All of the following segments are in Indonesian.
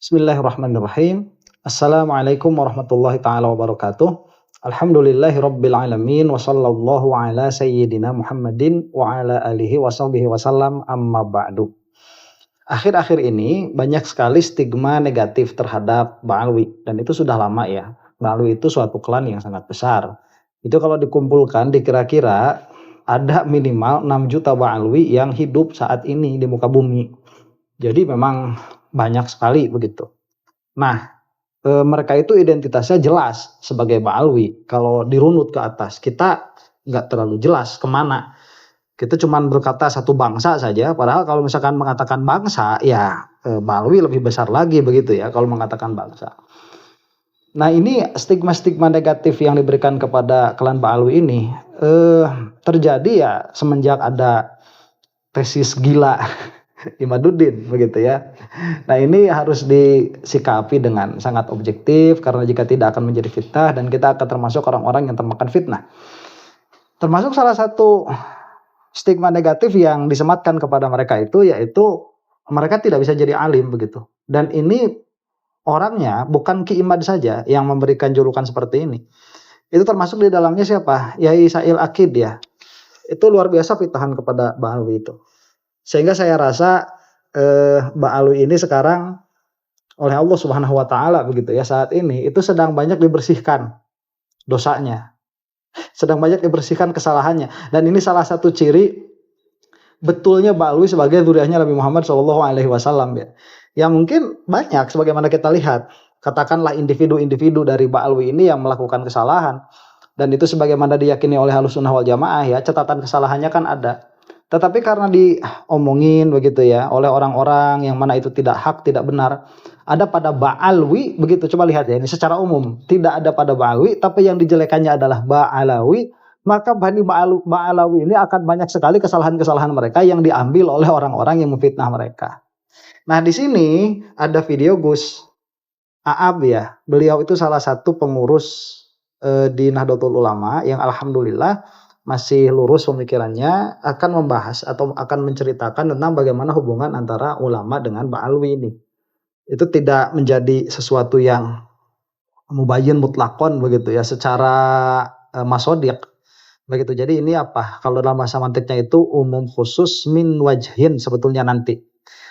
Bismillahirrahmanirrahim. Assalamualaikum warahmatullahi taala wabarakatuh. Alhamdulillahi rabbil alamin wa sallallahu ala sayyidina Muhammadin wa ala alihi wa sahbihi wasallam amma ba'du. Akhir-akhir ini banyak sekali stigma negatif terhadap Ba'alwi dan itu sudah lama ya. Ba'alwi itu suatu klan yang sangat besar. Itu kalau dikumpulkan dikira-kira ada minimal 6 juta Ba'alwi yang hidup saat ini di muka bumi. Jadi memang banyak sekali begitu. Nah, mereka itu identitasnya jelas sebagai Ba'alwi. Kalau dirunut ke atas, kita nggak terlalu jelas kemana. Kita cuma berkata satu bangsa saja, padahal kalau misalkan mengatakan bangsa, ya Ba'alwi lebih besar lagi begitu ya kalau mengatakan bangsa. Nah ini stigma-stigma negatif yang diberikan kepada klan Ba'alwi ini terjadi ya semenjak ada tesis gila Imaduddin begitu ya. Nah ini harus disikapi dengan sangat objektif karena jika tidak akan menjadi fitnah dan kita akan termasuk orang-orang yang termakan fitnah. Termasuk salah satu stigma negatif yang disematkan kepada mereka itu yaitu mereka tidak bisa jadi alim begitu. Dan ini orangnya bukan Ki Imad saja yang memberikan julukan seperti ini. Itu termasuk di dalamnya siapa? Yai Sa'il Aqid ya. Itu luar biasa fitnahan kepada Ba'alwi itu. Sehingga saya rasa Ba'alwi ini sekarang oleh Allah Subhanahu wa taala begitu ya saat ini itu sedang banyak dibersihkan dosanya. Sedang banyak dibersihkan kesalahannya dan ini salah satu ciri betulnya Ba'alwi sebagai zuriyahnya Nabi Muhammad SAW ya. Yang mungkin banyak sebagaimana kita lihat katakanlah individu-individu dari Ba'alwi ini yang melakukan kesalahan dan itu sebagaimana diyakini oleh Ahlussunnah wal Jamaah ya catatan kesalahannya kan ada. Tetapi karena diomongin begitu ya oleh orang-orang yang mana itu tidak hak, tidak benar. Ada pada Ba'alwi begitu, coba lihat ya ini secara umum. Tidak ada pada Ba'alwi, tapi yang dijelekannya adalah Ba'alawi. Maka Bani Ba'alawi ini akan banyak sekali kesalahan-kesalahan mereka yang diambil oleh orang-orang yang memfitnah mereka. Nah di sini ada video Gus Aab ya. Beliau itu salah satu pengurus di Nahdlatul Ulama yang alhamdulillah masih lurus pemikirannya akan membahas atau akan menceritakan tentang bagaimana hubungan antara ulama dengan Ba'alwi ini. Itu tidak menjadi sesuatu yang mubayyin mutlakon begitu ya secara masodiq begitu. Jadi ini apa? Kalau dalam bahasa mantiknya itu umum khusus min wajhin sebetulnya nanti.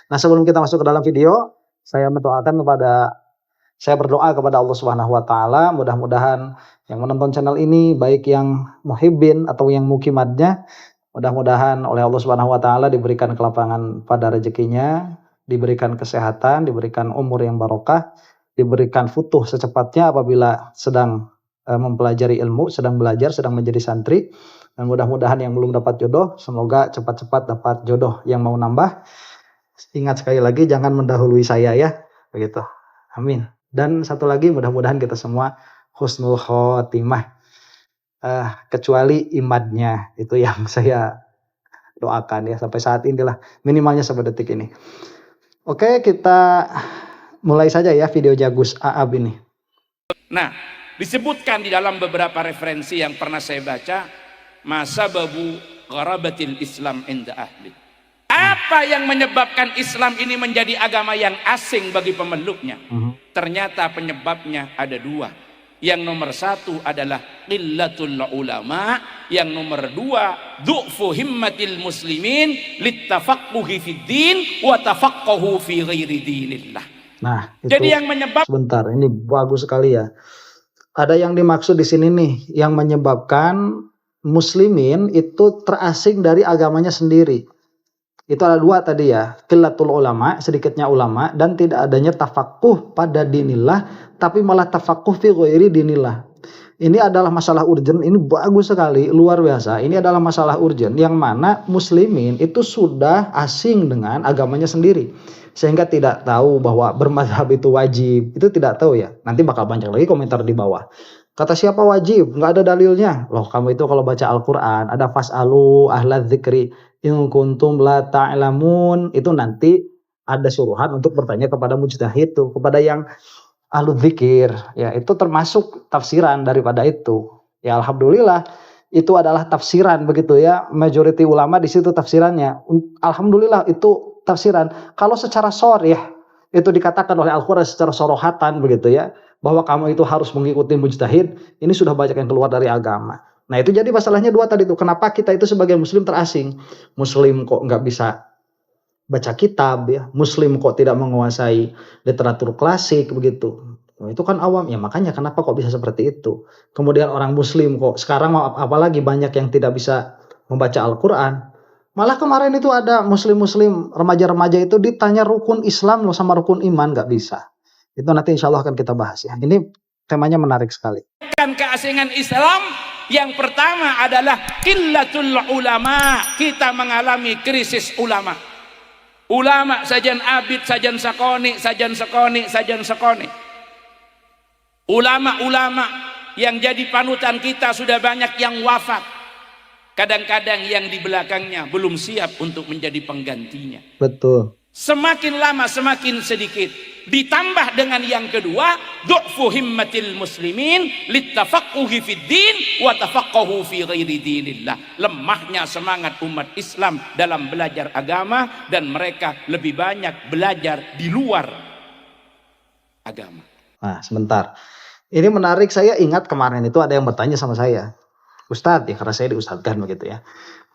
Nah sebelum kita masuk ke dalam video, saya berdoa kepada Allah Subhanahu wa taala mudah-mudahan yang menonton channel ini baik yang muhibbin atau yang mukimadnya mudah-mudahan oleh Allah Subhanahu wa taala diberikan kelapangan pada rezekinya, diberikan kesehatan, diberikan umur yang barokah, diberikan futuh secepatnya apabila sedang mempelajari ilmu, sedang belajar, sedang menjadi santri dan mudah-mudahan yang belum dapat jodoh semoga cepat-cepat dapat jodoh yang mau nambah. Ingat sekali lagi jangan mendahului saya ya. Begitu. Amin. Dan satu lagi mudah-mudahan kita semua husnul khotimah kecuali imadnya itu yang saya doakan ya sampai saat inilah minimalnya sampai detik ini. Oke kita mulai saja ya video Gus Aab ini. Nah disebutkan di dalam beberapa referensi yang pernah saya baca masababu gharabatil Islam inda ahli. Apa yang menyebabkan Islam ini menjadi agama yang asing bagi pemeluknya? Ternyata penyebabnya ada dua. Yang nomor satu adalah qillatul ulama. Yang nomor dua du'fu himmatil muslimin littafaqquhi fid din wa tafaqquhu fi ghairi dinillah. Nah, itu jadi yang menyebabkan sebentar ini bagus sekali ya. Ada yang dimaksud di sini nih yang menyebabkan muslimin itu terasing dari agamanya sendiri. Itu ada dua tadi ya, qillatul ulama, sedikitnya ulama dan tidak adanya tafaqquh pada dinillah tapi malah tafaqquh fi ghairi dinillah. Ini adalah masalah urgent, ini bagus sekali, luar biasa. Ini adalah masalah urgent yang mana muslimin itu sudah asing dengan agamanya sendiri. Sehingga tidak tahu bahwa bermadzhab itu wajib, itu tidak tahu ya. Nanti bakal banyak lagi komentar di bawah. Kata siapa wajib? Nggak ada dalilnya. Loh kamu itu kalau baca Al-Quran ada fas'alu ahla dzikri in kuntum la ta'lamun, itu nanti ada suruhan untuk bertanya kepada mujtahid itu, kepada yang ahlu dzikir ya, itu termasuk tafsiran daripada itu ya. Alhamdulillah itu adalah tafsiran begitu ya, majority ulama di situ tafsirannya, alhamdulillah itu tafsiran. Kalau secara sharih itu dikatakan oleh Al-Quran secara sorohatan begitu ya, bahwa kamu itu harus mengikuti mujtahid, ini sudah banyak yang keluar dari agama. Nah itu jadi masalahnya dua tadi itu, kenapa kita itu sebagai muslim terasing? Muslim kok nggak bisa baca kitab ya, muslim kok tidak menguasai literatur klasik begitu. Nah, itu kan awam ya, makanya kenapa kok bisa seperti itu. Kemudian orang muslim kok sekarang apalagi banyak yang tidak bisa membaca Al-Quran. Malah kemarin itu ada muslim-muslim remaja-remaja itu ditanya rukun Islam loh sama rukun iman, nggak bisa. Itu nanti insya Allah akan kita bahas ya. Ini temanya menarik sekali. Keasingan Islam yang pertama adalah qillatul ulama. Kita mengalami krisis ulama. Ulama sajan abid, sajan sakoni, sajan sakoni, sajan sakoni. Ulama-ulama yang jadi panutan kita sudah banyak yang wafat. Kadang-kadang yang di belakangnya belum siap untuk menjadi penggantinya. Betul. Semakin lama semakin sedikit. Ditambah dengan yang kedua, du'fu himmatil muslimin littafaqquhi fid din wa tafaqquhu fi ghairi dinillah. Lemahnya semangat umat Islam dalam belajar agama, dan mereka lebih banyak belajar di luar agama. Nah, sebentar. Ini menarik, saya ingat kemarin itu ada yang bertanya sama saya. Ustadz, ya karena saya diustadkan begitu ya.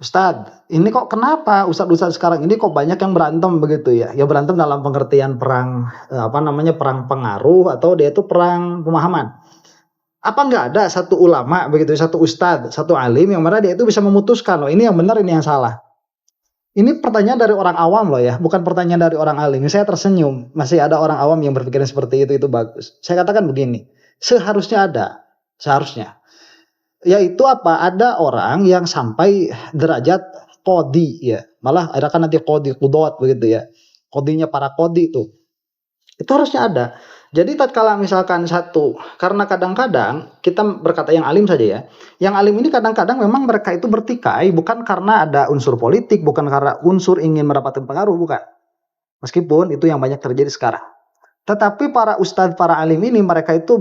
Ustadz, ini kok kenapa ustadz-ustadz sekarang ini kok banyak yang berantem begitu ya? Ya berantem dalam pengertian perang perang pengaruh, atau dia itu perang pemahaman. Apa nggak ada satu ulama begitu, satu ustadz, satu alim yang mana dia itu bisa memutuskan, oh ini yang benar, ini yang salah. Ini pertanyaan dari orang awam loh ya, bukan pertanyaan dari orang alim. Saya tersenyum, masih ada orang awam yang berpikiran seperti itu bagus. Saya katakan begini, seharusnya ada, seharusnya. Yaitu apa? Ada orang yang sampai derajat qadi ya. Malah ada kan nanti qadi qudot begitu ya. Qadinya para qadi itu. Itu harusnya ada. Jadi tatkala misalkan satu, karena kadang-kadang kita berkata yang alim saja ya. Yang alim ini kadang-kadang memang mereka itu bertikai bukan karena ada unsur politik, bukan karena unsur ingin mendapatkan pengaruh, bukan. Meskipun itu yang banyak terjadi sekarang. Tetapi para ustadz, para alim ini mereka itu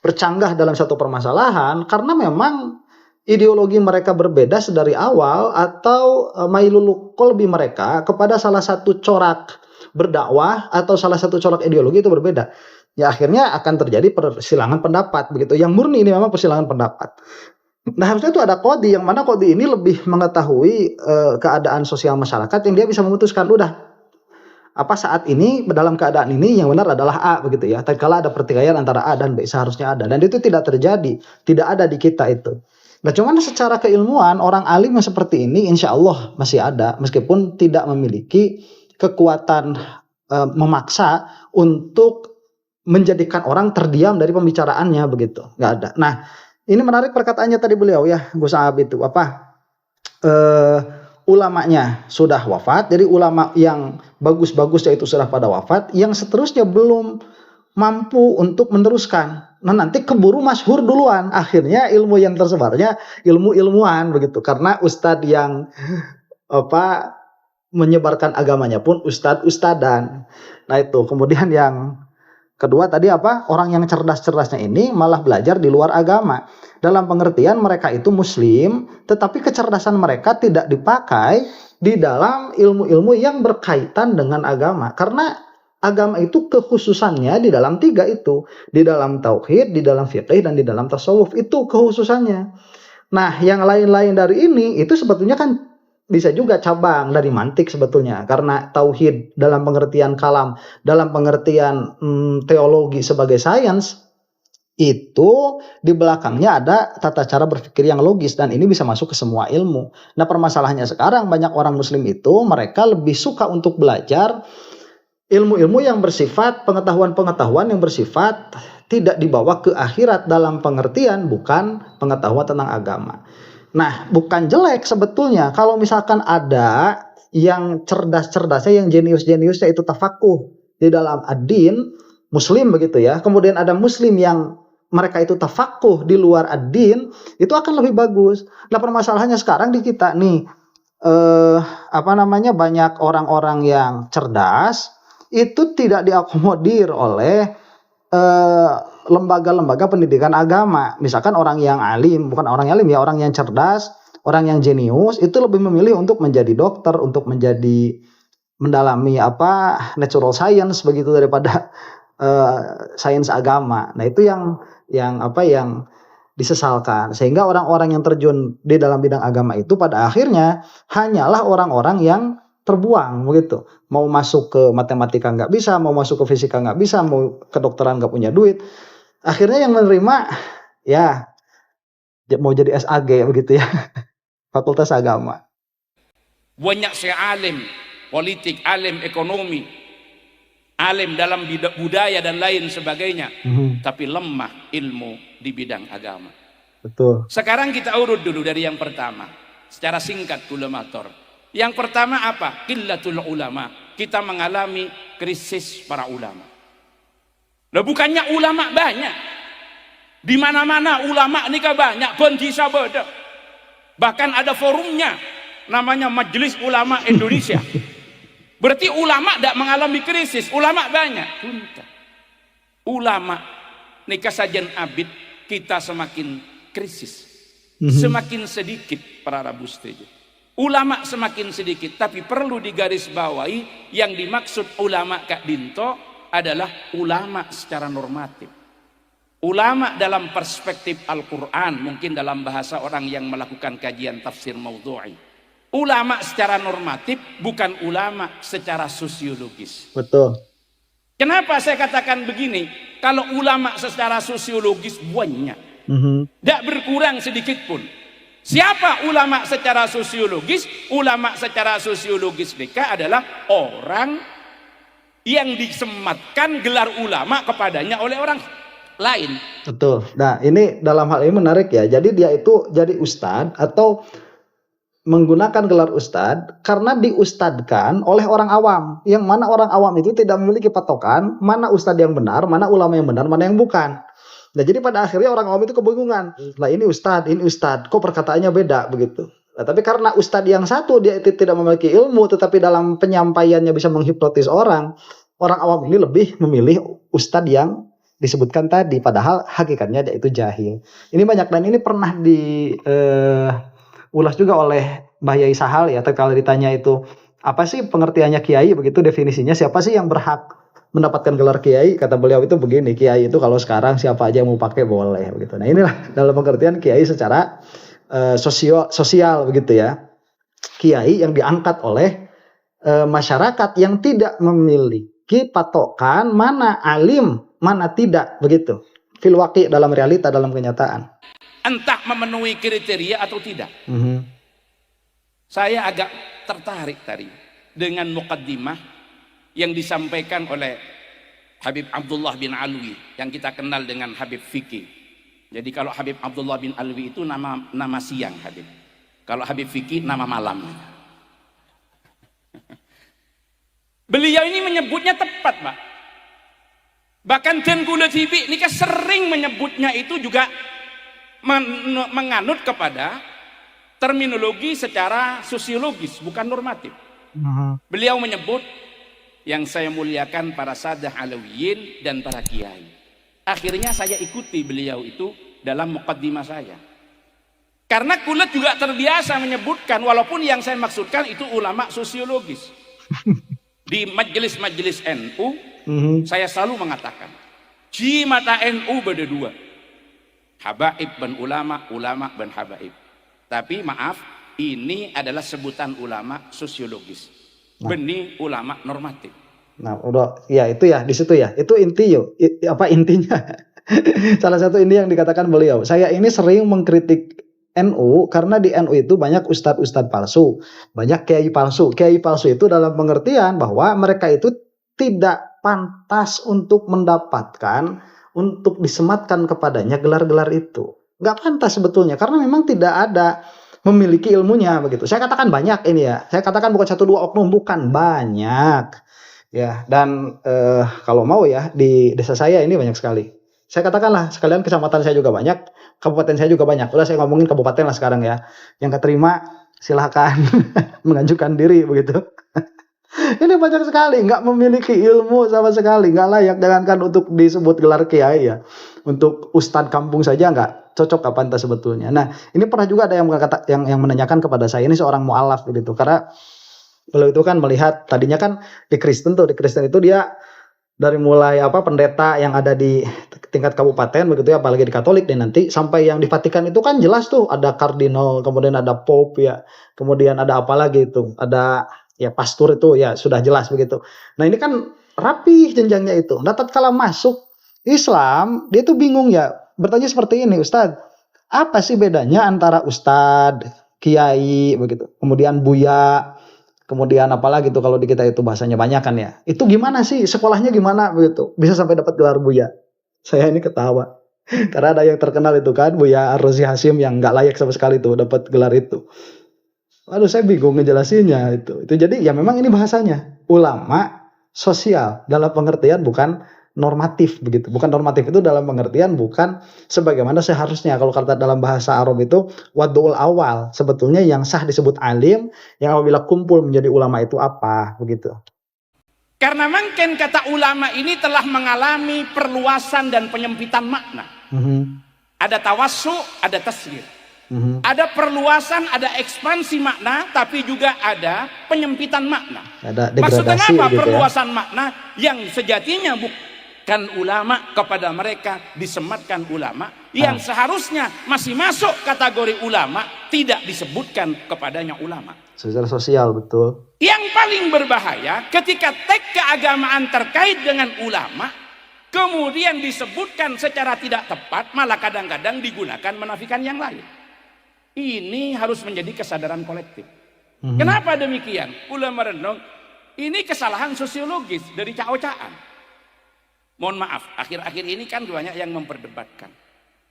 bercanggah dalam satu permasalahan karena memang ideologi mereka berbeda sedari awal, atau mailul qalbi mereka kepada salah satu corak berdakwah atau salah satu corak ideologi itu berbeda. Ya akhirnya akan terjadi persilangan pendapat begitu. Yang murni ini memang persilangan pendapat. Nah harusnya itu ada qadi, yang mana qadi ini lebih mengetahui keadaan sosial masyarakat, yang dia bisa memutuskan udah saat ini dalam keadaan ini yang benar adalah A begitu ya. Tatkala ada pertikaian antara A dan B seharusnya ada, dan itu tidak terjadi, tidak ada di kita itu. Nah cuman secara keilmuan orang alim yang seperti ini insya Allah masih ada, meskipun tidak memiliki kekuatan memaksa untuk menjadikan orang terdiam dari pembicaraannya begitu, nggak ada. Nah ini menarik perkataannya tadi beliau ya, Gus Saab itu ulamanya sudah wafat, jadi ulama yang bagus-bagus yaitu sudah pada wafat, yang seterusnya belum mampu untuk meneruskan. Nah nanti keburu masyhur duluan, akhirnya ilmu yang tersebarnya ilmu-ilmuwan begitu, karena ustadz yang menyebarkan agamanya pun ustadz-ustadan. Nah itu kemudian yang kedua tadi orang yang cerdas-cerdasnya ini malah belajar di luar agama. Dalam pengertian mereka itu muslim, tetapi kecerdasan mereka tidak dipakai di dalam ilmu-ilmu yang berkaitan dengan agama. Karena agama itu kekhususannya di dalam tiga itu. Di dalam tauhid, di dalam fiqih, dan di dalam tasawuf. Itu kekhususannya. Nah yang lain-lain dari ini itu sebetulnya kan bisa juga cabang dari mantik sebetulnya, karena tauhid dalam pengertian kalam, dalam pengertian teologi sebagai sains, itu di belakangnya ada tata cara berpikir yang logis, dan ini bisa masuk ke semua ilmu. Nah permasalahannya sekarang banyak orang muslim itu mereka lebih suka untuk belajar ilmu-ilmu yang bersifat pengetahuan-pengetahuan yang bersifat tidak dibawa ke akhirat, dalam pengertian bukan pengetahuan tentang agama. Nah, bukan jelek sebetulnya kalau misalkan ada yang cerdas-cerdasnya, yang jenius-jeniusnya itu tafakuh di dalam ad-din, muslim begitu ya. Kemudian ada muslim yang mereka itu tafakuh di luar ad-din, itu akan lebih bagus. Nah, permasalahannya sekarang di kita nih banyak orang-orang yang cerdas itu tidak diakomodir oleh lembaga-lembaga pendidikan agama. Misalkan orang yang alim, bukan orang yang alim ya, orang yang cerdas, orang yang jenius itu lebih memilih untuk menjadi dokter, untuk menjadi mendalami apa natural science begitu daripada sains agama. Nah, itu yang apa yang disesalkan. Sehingga orang-orang yang terjun di dalam bidang agama itu pada akhirnya hanyalah orang-orang yang terbuang begitu. Mau masuk ke matematika nggak bisa, mau masuk ke fisika nggak bisa, mau kedokteran nggak punya duit. Akhirnya yang menerima ya mau jadi SAG begitu ya, Fakultas Agama. Banyak saya alim politik, alim ekonomi, alim dalam budaya dan lain sebagainya, tapi lemah ilmu di bidang agama. Betul. Sekarang kita urut dulu dari yang pertama, secara singkat kulamator. Yang pertama apa? Qillatul ulama. Kita mengalami krisis para ulama. Lah bukannya ulama banyak. Di mana-mana ulama ini banyak, pun bisa beda. Bahkan ada forumnya, namanya Majelis Ulama Indonesia. Berarti ulama tidak mengalami krisis, ulama banyak. Ulama nikah sajian abid kita semakin krisis, semakin sedikit para Rabu setuju. Ulama semakin sedikit, tapi perlu digarisbawahi yang dimaksud ulama Kak Dinto adalah ulama secara normatif. Ulama dalam perspektif Al-Quran, mungkin dalam bahasa orang yang melakukan kajian tafsir maudhu'i. Ulama secara normatif, bukan ulama secara sosiologis. Betul. Kenapa saya katakan begini? Kalau ulama secara sosiologis banyak, tidak berkurang sedikit pun. Siapa ulama secara sosiologis? Ulama secara sosiologis mereka adalah orang yang disematkan gelar ulama kepadanya oleh orang lain. Betul. Nah, ini dalam hal ini menarik ya. Jadi dia itu jadi ustadz atau menggunakan gelar ustadz karena diustadkan oleh orang awam. Yang mana orang awam itu tidak memiliki patokan mana ustadz yang benar, mana ulama yang benar, mana yang bukan. Nah, jadi pada akhirnya orang awam itu kebingungan. Lah ini ustadz, kok perkataannya beda begitu. Nah, tapi karena ustadz yang satu dia itu tidak memiliki ilmu, tetapi dalam penyampaiannya bisa menghipnotis orang awam ini lebih memilih ustadz yang disebutkan tadi, padahal hakikatnya dia itu jahil. Ini banyak dan ini pernah diulas juga oleh Mbah Yai Sahal ya, kalau ditanya itu apa sih pengertiannya kiai begitu, definisinya siapa sih yang berhak mendapatkan gelar kiai, kata beliau itu begini, kiai itu kalau sekarang siapa aja yang mau pakai boleh begitu. Nah, inilah dalam pengertian kiai secara sosial begitu ya. Kiai yang diangkat oleh masyarakat yang tidak memiliki patokan mana alim, mana tidak begitu. Fil waqi, dalam realita, dalam kenyataan. Entah memenuhi kriteria atau tidak. Saya agak tertarik tadi dengan muqaddimah yang disampaikan oleh Habib Abdullah bin Alwi yang kita kenal dengan Habib Fikih. Jadi kalau Habib Abdullah bin Alwi itu nama siang Habib. Kalau Habib Fikih nama malam. Beliau ini menyebutnya tepat, Pak. Bahkan Tengku Latifi ini sering menyebutnya itu juga menganut kepada terminologi secara sosiologis, bukan normatif. Beliau menyebut yang saya muliakan para sadah alawiyin dan para kiai. Akhirnya saya ikuti beliau itu dalam muqaddimah saya. Karena kulit juga terbiasa menyebutkan, walaupun yang saya maksudkan itu ulama sosiologis. Di majelis-majelis NU, saya selalu mengatakan, di mata NU beda dua. Habaib ben ulama, ulama ben habaib. Tapi maaf, ini adalah sebutan ulama sosiologis. Benih ulama normatif. Nah, udah ya itu ya di situ ya. Itu apa intinya? Salah satu ini yang dikatakan beliau. Saya ini sering mengkritik NU karena di NU itu banyak ustadz palsu, banyak kiai palsu. Kiai palsu itu dalam pengertian bahwa mereka itu tidak pantas untuk mendapatkan, untuk disematkan kepadanya gelar-gelar itu. Nggak pantas sebetulnya karena memang tidak ada memiliki ilmunya begitu. Saya katakan banyak ini ya. Saya katakan bukan 1-2 oknum, bukan banyak. Ya, dan kalau mau ya di desa saya ini banyak sekali. Saya katakanlah sekalian kecamatan saya juga banyak, kabupaten saya juga banyak. Udah saya ngomongin kabupaten lah sekarang ya. Yang keterima silahkan mengajukan diri begitu. Ini banyak sekali nggak memiliki ilmu sama sekali, nggak layak, jangankan untuk disebut gelar kiai ya. Untuk ustadz kampung saja nggak cocok apa entah sebetulnya. Nah, ini pernah juga ada yang menanyakan kepada saya, ini seorang mu'alaf begitu, karena Beliau itu kan melihat tadinya kan di Kristen itu dia dari mulai pendeta yang ada di tingkat kabupaten begitu ya, apalagi di Katolik dan nanti sampai yang di Vatikan itu kan jelas tuh ada kardinal, kemudian ada pope ya, kemudian ada apa lagi itu, ada ya pastor itu ya sudah jelas begitu. Nah ini kan rapi jenjangnya itu. Nah tatkala masuk Islam dia tuh bingung ya, bertanya seperti ini, Ustadz, apa sih bedanya antara Ustadz, Kiai begitu, kemudian Buya, kemudian apalagi tuh kalau di kita itu bahasanya banyak kan ya. Itu gimana sih sekolahnya gimana begitu? Bisa sampai dapat gelar Buya. Saya ini ketawa. Karena ada yang terkenal itu kan Buya Ar-Razi Hasyim yang nggak layak sama sekali tuh dapat gelar itu. Waduh saya bingung ngejelasinnya itu. Itu jadi ya memang ini bahasanya ulama sosial dalam pengertian bukan normatif begitu. Bukan normatif itu dalam pengertian bukan sebagaimana seharusnya. Kalau kata dalam bahasa Arab itu wadul awal. Sebetulnya yang sah disebut alim, yang apabila kumpul menjadi ulama itu apa begitu. Karena mungkin kata ulama ini telah mengalami perluasan dan penyempitan makna. Ada tawassu, ada tasghir. Ada perluasan, ada ekspansi makna, tapi juga ada penyempitan makna. Ada maksudnya degradasi apa gitu perluasan ya. makna yang sejatinya bukan ulama kepada mereka disematkan ulama yang seharusnya masih masuk kategori ulama tidak disebutkan kepadanya ulama. Secara sosial betul. Yang paling berbahaya ketika teks keagamaan terkait dengan ulama kemudian disebutkan secara tidak tepat, malah kadang-kadang digunakan menafikan yang lain. Ini harus menjadi kesadaran kolektif. Kenapa demikian? Ulama renung, ini kesalahan sosiologis dari Cao-Caan. Mohon maaf, akhir-akhir ini kan banyak yang memperdebatkan.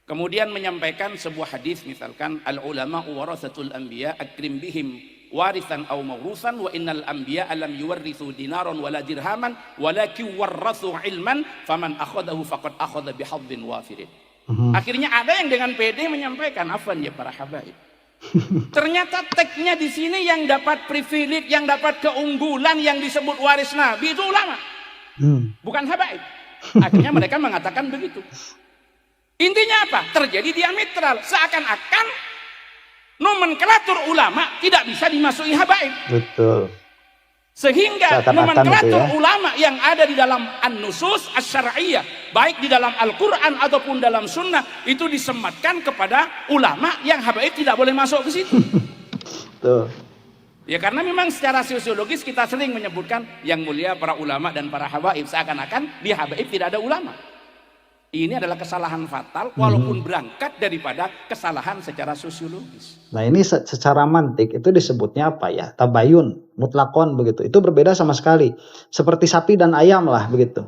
Kemudian menyampaikan sebuah hadis, misalkan al-ulama warasatul anbiya akrim bihim warisan aw mawrusan wa innal anbiya alam yuwarrithu dinaran wala dirhaman walakin warrathu ilman faman akhadahu faqad akhadha bihadzin wafirin. Akhirnya ada yang dengan PD menyampaikan, afwan ya para habaib. Ternyata teksnya di sini yang dapat privilege, yang dapat keunggulan yang disebut waris Nabi itu ulama. Bukan habaib. Akhirnya mereka mengatakan begitu. Intinya apa? Terjadi diametral. Seakan-akan nomenklatur ulama tidak bisa dimasuki habaib. Betul. Sehingga nomenklatur ulama yang ada di dalam an-nusus asy-syar'iyyah, baik di dalam Al-Quran ataupun dalam sunnah, itu disematkan kepada ulama yang habaib tidak boleh masuk ke situ. Tuh. Ya karena memang secara sosiologis kita sering menyebutkan yang mulia para ulama dan para habaib, seakan-akan di habaib tidak ada ulama. Ini adalah kesalahan fatal walaupun berangkat daripada kesalahan secara sosiologis. Nah ini secara mantik itu disebutnya apa ya? Tabayun, mutlakon begitu. Itu berbeda sama sekali. Seperti sapi dan ayam lah begitu.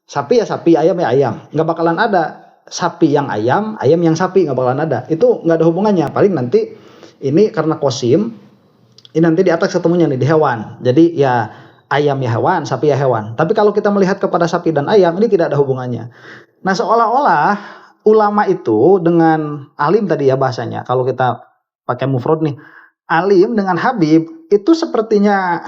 Sapi ya sapi, ayam ya ayam. Nggak bakalan ada sapi yang ayam yang sapi, nggak bakalan ada. Itu nggak ada hubungannya. Paling nanti ini karena kosim, ini nanti di atas ketemunya nih di hewan. Jadi ya ayam ya hewan, sapi ya hewan. Tapi kalau kita melihat kepada sapi dan ayam ini tidak ada hubungannya. Nah seolah-olah ulama itu dengan alim tadi ya bahasanya, kalau kita pakai mufrad nih, alim dengan habib itu sepertinya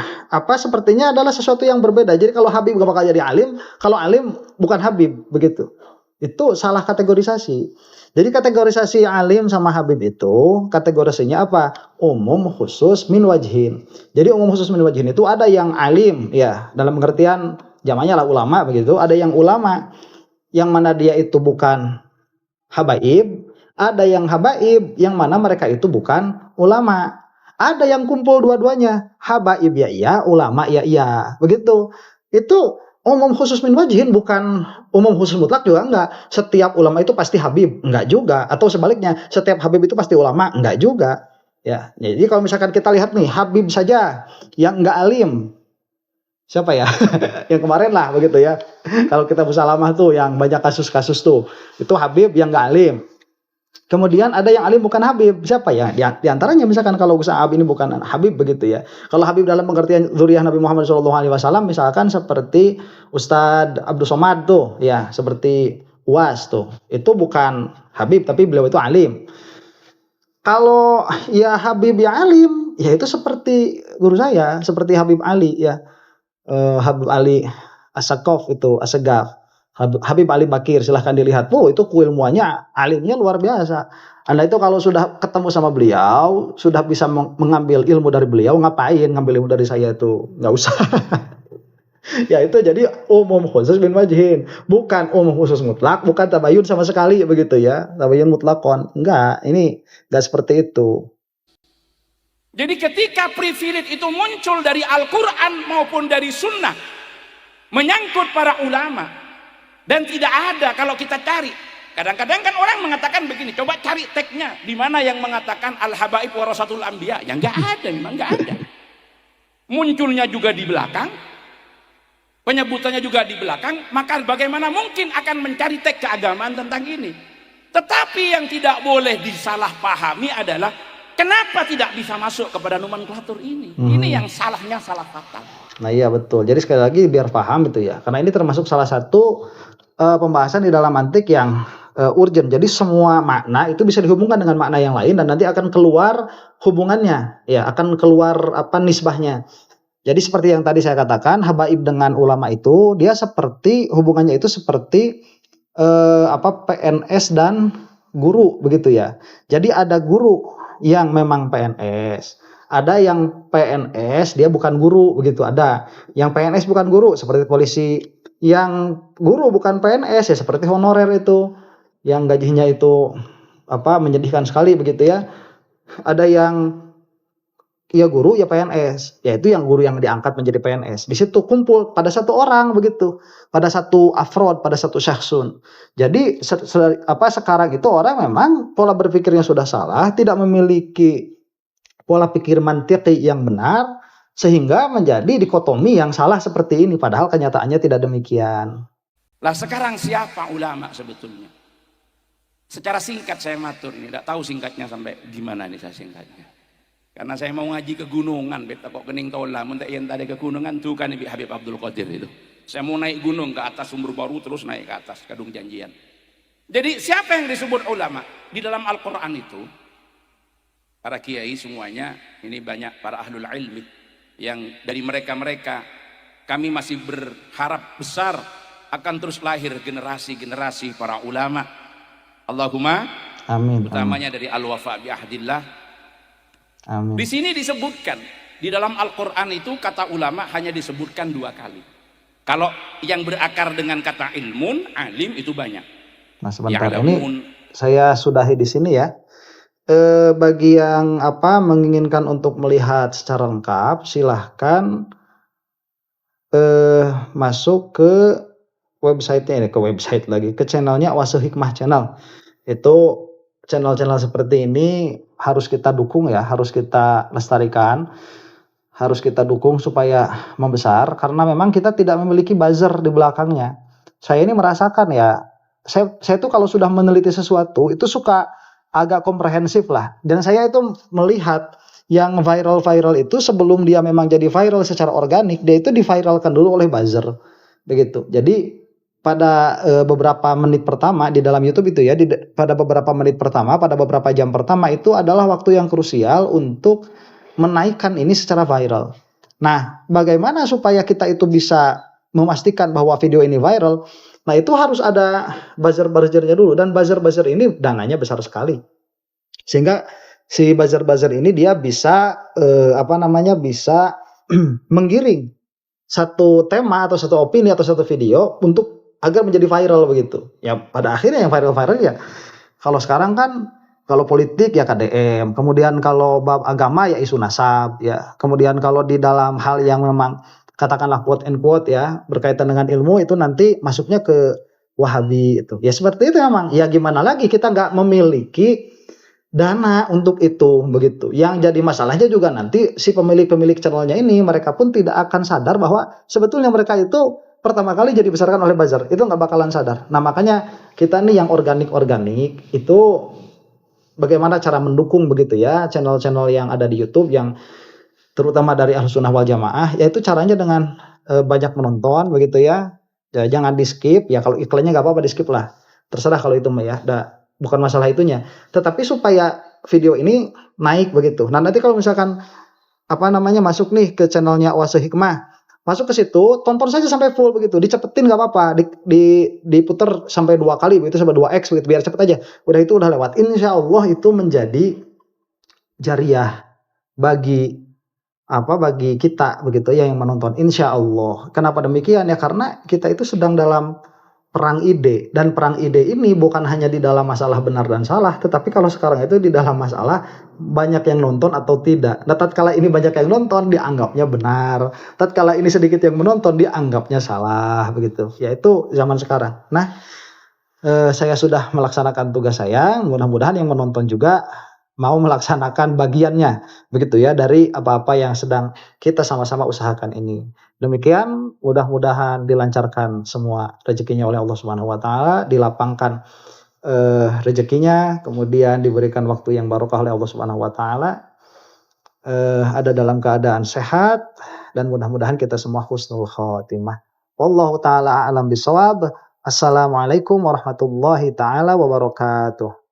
adalah sesuatu yang berbeda. Jadi kalau habib gak bakal jadi alim, kalau alim bukan habib begitu. Itu salah kategorisasi. Jadi kategorisasi alim sama habib itu kategorisasinya apa? Umum khusus min wajhin. Jadi umum khusus min wajhin itu ada yang alim ya dalam pengertian jamaknya lah ulama begitu, ada yang ulama yang mana dia itu bukan habaib, ada yang habaib yang mana mereka itu bukan ulama. Ada yang kumpul dua-duanya, habaib ya iya, ulama ya iya. Begitu. Itu umum khusus min wajhin, bukan umum khusus mutlak juga enggak. Setiap ulama itu pasti habib, enggak juga. Atau sebaliknya, setiap habib itu pasti ulama, enggak juga. Ya, jadi kalau misalkan kita lihat nih, habib saja yang enggak alim. Siapa ya? Yang kemarin lah begitu ya. Kalau kita musalamah tuh yang banyak kasus-kasus tuh, itu habib yang enggak alim. Kemudian ada yang alim bukan habib. Siapa ya? Di antaranya misalkan kalau Ustaz ini bukan habib begitu ya. Kalau habib dalam pengertian dzurriyyah Nabi Muhammad SAW misalkan seperti Ustadz Abdul Somad tuh ya, seperti UAS tuh. Itu bukan habib tapi beliau itu alim. Kalau ya habib ya alim, ya itu seperti guru saya, seperti Habib Ali ya. Habib Ali As-Sakaf itu, As-Sagaf. Habib Ali Bakir, silahkan dilihat. Itu keilmuannya, alimnya luar biasa. Anda itu kalau sudah ketemu sama beliau, sudah bisa mengambil ilmu dari beliau, ngapain ngambil ilmu dari saya itu? Nggak usah. Ya itu jadi umum khusus bin wajhin, bukan umum khusus mutlak, bukan tabayun sama sekali begitu ya. Tabayun mutlakon. Enggak, ini enggak seperti itu. Jadi ketika privilege itu muncul dari Al-Quran maupun dari Sunnah, menyangkut para ulama, dan tidak ada kalau kita cari. Kadang-kadang kan orang mengatakan begini, coba cari teksnya, di mana yang mengatakan Al-Habaib warasatul Anbiya. Yang enggak ada, memang enggak ada. Munculnya juga di belakang, penyebutannya juga di belakang, maka bagaimana mungkin akan mencari teks keagamaan tentang ini? Tetapi yang tidak boleh disalahpahami adalah kenapa tidak bisa masuk kepada nomenklatur ini? Ini yang salahnya salah fatal. Nah iya betul. Jadi sekali lagi biar paham itu ya. Karena ini termasuk salah satu pembahasan di dalam mantik yang urgent. Jadi semua makna itu bisa dihubungkan dengan makna yang lain dan nanti akan keluar hubungannya. Ya, akan keluar nisbahnya. Jadi seperti yang tadi saya katakan, habaib dengan ulama itu dia seperti hubungannya itu seperti PNS dan guru begitu ya. Jadi ada guru yang memang PNS, ada yang PNS dia bukan guru begitu, ada yang PNS bukan guru seperti polisi, yang guru bukan PNS ya seperti honorer itu yang gajinya itu menyedihkan sekali begitu ya. Ada yang ya guru ya PNS, yaitu yang guru yang diangkat menjadi PNS. Di situ kumpul pada satu orang begitu, pada satu afrod, pada satu syakhsun. Jadi sekarang itu orang memang pola berpikirnya sudah salah, tidak memiliki pola pikir mantiki yang benar, sehingga menjadi dikotomi yang salah seperti ini. Padahal kenyataannya tidak demikian. Lah sekarang siapa ulama sebetulnya? Secara singkat saya matur ini, tidak tahu singkatnya sampai gimana nih saya singkatnya. Karena saya mau ngaji ke gunungan, beta kok kening tola, mentek yang tadi ke gunungan tuh kan Ibu Habib Abdul Qadir itu. Saya mau naik gunung ke atas Sumber Baru terus naik ke atas Kadung Janjian. Jadi siapa yang disebut ulama di dalam Al-Quran itu? Para kiai semuanya, ini banyak para ahlul ilmi yang dari mereka kami masih berharap besar akan terus lahir generasi-generasi para ulama. Allahumma amin. Utamanya dari Al-Wafa bi Ahdillah. Amin. Di sini disebutkan di dalam Al-Quran itu kata ulama hanya disebutkan 2 kali. Kalau yang berakar dengan kata ilmun, alim itu banyak. Nah sebentar ini saya sudahi di sini ya. Bagi yang menginginkan untuk melihat secara lengkap, silahkan masuk ke websitenya ini, ke channelnya Waso Hikmah Channel. Itu channel-channel seperti ini harus kita dukung ya, harus kita lestarikan, harus kita dukung supaya membesar, karena memang kita tidak memiliki buzzer di belakangnya. Saya ini merasakan ya, saya tuh kalau sudah meneliti sesuatu itu suka agak komprehensif lah, dan saya itu melihat yang viral itu sebelum dia memang jadi viral secara organik, dia itu diviralkan dulu oleh buzzer begitu. Jadi pada beberapa menit pertama di dalam YouTube itu ya, pada beberapa menit pertama, pada beberapa jam pertama itu adalah waktu yang krusial untuk menaikkan ini secara viral. Nah, bagaimana supaya kita itu bisa memastikan bahwa video ini viral? Nah, itu harus ada buzzer-buzzernya dulu, dan buzzer-buzzer ini dananya besar sekali. Sehingga si buzzer-buzzer ini dia bisa bisa menggiring satu tema atau satu opini atau satu video untuk agar menjadi viral begitu. Ya pada akhirnya yang viral ya. Kalau sekarang kan kalau politik ya KDM, kemudian kalau bab agama ya isu nasab ya. Kemudian kalau di dalam hal yang memang katakanlah quote and quote ya berkaitan dengan ilmu itu nanti masuknya ke Wahabi itu. Ya seperti itu memang. Ya gimana lagi, kita nggak memiliki dana untuk itu begitu. Yang jadi masalahnya juga nanti si pemilik channelnya ini mereka pun tidak akan sadar bahwa sebetulnya mereka itu pertama kali jadi dibesarkan oleh buzzer, itu nggak bakalan sadar. Nah makanya kita nih yang organik itu bagaimana cara mendukung begitu ya channel-channel yang ada di YouTube yang terutama dari Ahlussunnah wal Jamaah, yaitu caranya dengan banyak menonton begitu ya. Ya jangan di skip ya, kalau iklannya nggak apa-apa di skip lah, terserah kalau itu mah ya, bukan masalah itunya. Tetapi supaya video ini naik begitu. Nah nanti kalau misalkan masuk nih ke channelnya Waso Hikmah, Masuk ke situ, tonton saja sampai full begitu, dicepetin nggak apa-apa, diputer sampai 2 kali begitu, sampai 2x begitu, biar cepet aja. Udah itu udah lewat. Insya Allah itu menjadi jariah bagi bagi kita begitu ya yang menonton, insya Allah. Kenapa demikian ya? Karena kita itu sedang dalam perang ide, dan perang ide ini bukan hanya di dalam masalah benar dan salah, tetapi kalau sekarang itu di dalam masalah banyak yang nonton atau tidak. Nah, tatkala ini banyak yang nonton dianggapnya benar, tatkala ini sedikit yang menonton dianggapnya salah begitu. Yaitu zaman sekarang. Nah, saya sudah melaksanakan tugas saya, mudah-mudahan yang menonton juga mau melaksanakan bagiannya, begitu ya, dari apa-apa yang sedang kita sama-sama usahakan ini. Demikian, mudah-mudahan dilancarkan semua rezekinya oleh Allah Subhanahu wa taala, dilapangkan rezekinya, kemudian diberikan waktu yang barokah oleh Allah Subhanahu wa taala, ada dalam keadaan sehat, dan mudah-mudahan kita semua husnul khotimah. Wallahu taala a'lam bishawab. Assalamualaikum warahmatullahi taala wabarakatuh.